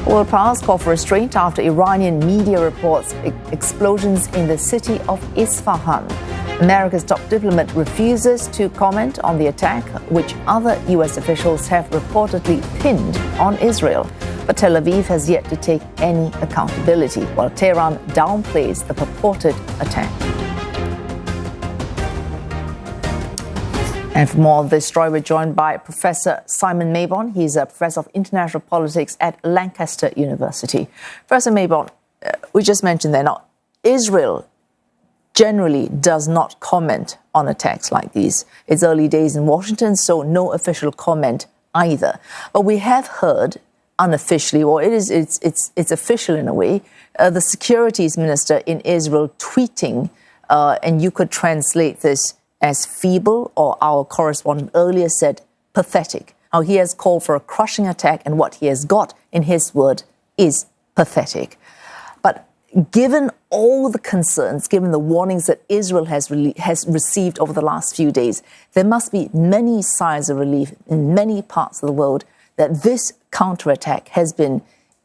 World powers call for restraint after Iranian media reports explosions in the city of Isfahan. America's top diplomat refuses to comment on the attack, which other U.S. officials have reportedly pinned on Israel. But Tel Aviv has yet to take any accountability, while Tehran downplays the purported attack. And for more of this story, we're joined by Professor Simon Mabon. He's a professor of international politics at Lancaster University. Professor Mabon, we just mentioned there, now, Israel generally does not comment on attacks like these. It's early days in Washington, so no official comment either. But we have heard unofficially, or it's official in a way, the securities minister in Israel tweeting, and you could translate this as feeble, or our correspondent earlier said pathetic. Now, he has called for a crushing attack, and what he has got, in his word, is pathetic. But given all the concerns, given the warnings that Israel has received over the last few days, there must be many signs of relief in many parts of the world that this counterattack has been,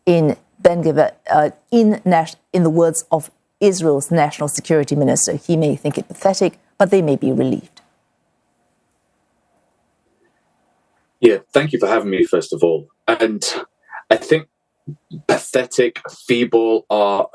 in the words of Israel's national security minister, he may think it pathetic, but they may be relieved. Yeah, thank you for having me, first of all. And I think pathetic, feeble are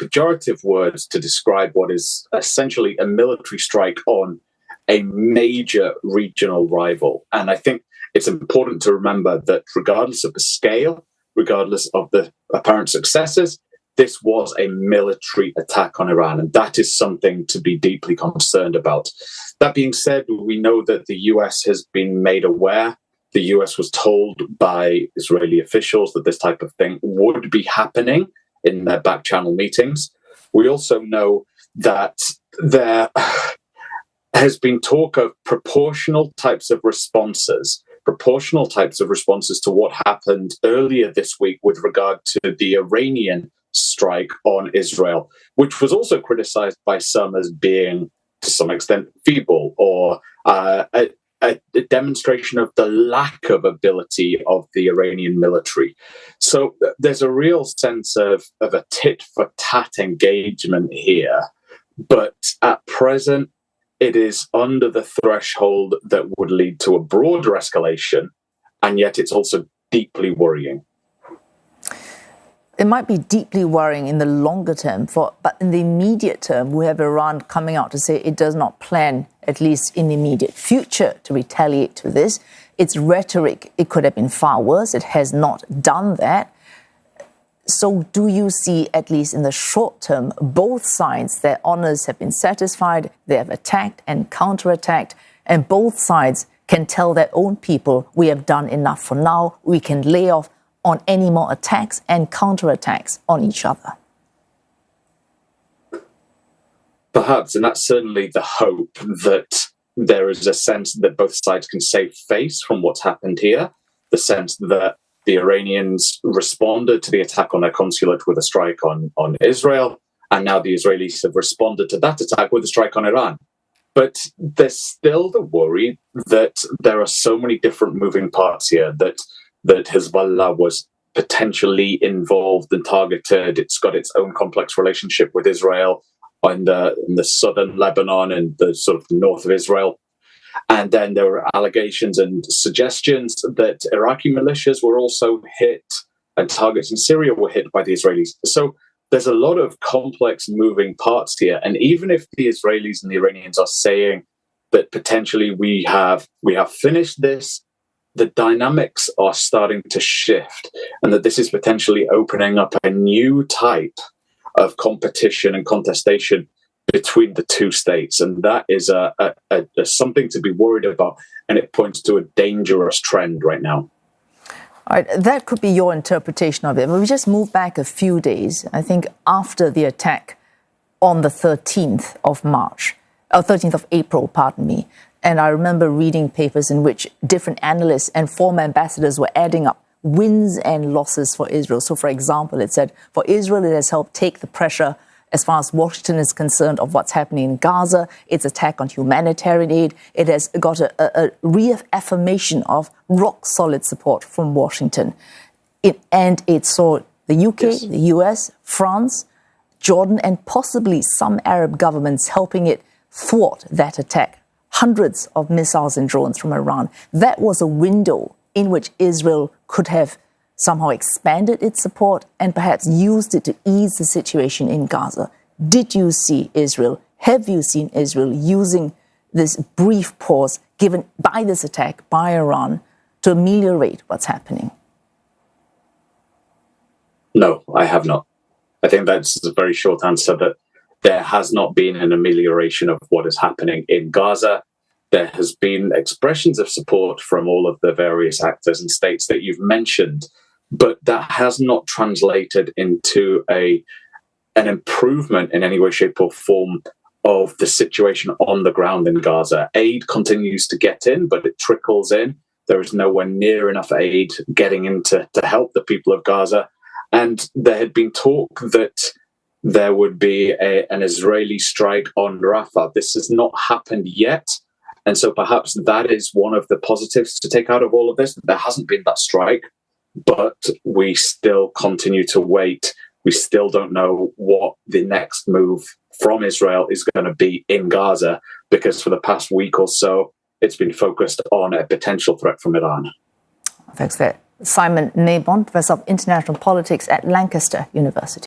pejorative words to describe what is essentially a military strike on a major regional rival. And I think it's important to remember that regardless of the scale, regardless of the apparent successes, this was a military attack on Iran, and that is something to be deeply concerned about. That being said, we know that the US has been made aware. The US was told by Israeli officials that this type of thing would be happening in their back-channel meetings. We also know that there has been talk of proportional types of responses to what happened earlier this week with regard to the Iranian strike on Israel, which was also criticized by some as being, to some extent, feeble, or a demonstration of the lack of ability of the Iranian military. So there's a real sense of a tit-for-tat engagement here. But at present, it is under the threshold that would lead to a broader escalation, and yet it's also deeply worrying. It might be deeply worrying in the longer term, but in the immediate term, we have Iran coming out to say it does not plan, at least in the immediate future, to retaliate to this. Its rhetoric, it could have been far worse. It has not done that. So do you see, at least in the short term, both sides, their honors have been satisfied, they have attacked and counterattacked, and both sides can tell their own people, we have done enough for now, we can lay off on any more attacks and counterattacks on each other? Perhaps, and that's certainly the hope, that there is a sense that both sides can save face from what's happened here, the sense that the Iranians responded to the attack on their consulate with a strike on Israel, and now the Israelis have responded to that attack with a strike on Iran. But there's still the worry that there are so many different moving parts here, that Hezbollah was potentially involved and targeted. It's got its own complex relationship with Israel in the southern Lebanon and the sort of north of Israel. And then there were allegations and suggestions that Iraqi militias were also hit, and targets in Syria were hit by the Israelis. So there's a lot of complex moving parts here. And even if the Israelis and the Iranians are saying that potentially we have finished this, the dynamics are starting to shift, and that this is potentially opening up a new type of competition and contestation between the two states. And that is something to be worried about, and it points to a dangerous trend right now. All right, that could be your interpretation of it. But we just move back a few days, I think, after the attack on the 13th of April, pardon me. And I remember reading papers in which different analysts and former ambassadors were adding up wins and losses for Israel. So, for example, it said, for Israel, it has helped take the pressure, as far as Washington is concerned, of what's happening in Gaza, its attack on humanitarian aid. It has got a reaffirmation of rock-solid support from Washington. And it saw The UK, Yes. the US, France, Jordan, and possibly some Arab governments helping it thwart that attack. Hundreds of missiles and drones from Iran. That was a window in which Israel could have somehow expanded its support and perhaps used it to ease the situation in Gaza. Did you see Israel, have you seen Israel using this brief pause given by this attack by Iran to ameliorate what's happening? No, I have not. I think that's a very short answer, that there has not been an amelioration of what is happening in Gaza. There has been expressions of support from all of the various actors and states that you've mentioned, but that has not translated into an improvement in any way, shape, or form of the situation on the ground in Gaza. Aid continues to get in, but it trickles in. There is nowhere near enough aid getting in to help the people of Gaza. And there had been talk that there would be an Israeli strike on Rafah. This has not happened yet. And so perhaps that is one of the positives to take out of all of this. There hasn't been that strike, but we still continue to wait. We still don't know what the next move from Israel is going to be in Gaza, because for the past week or so, it's been focused on a potential threat from Iran. Thanks for that. Simon Mabon, Professor of International Politics at Lancaster University.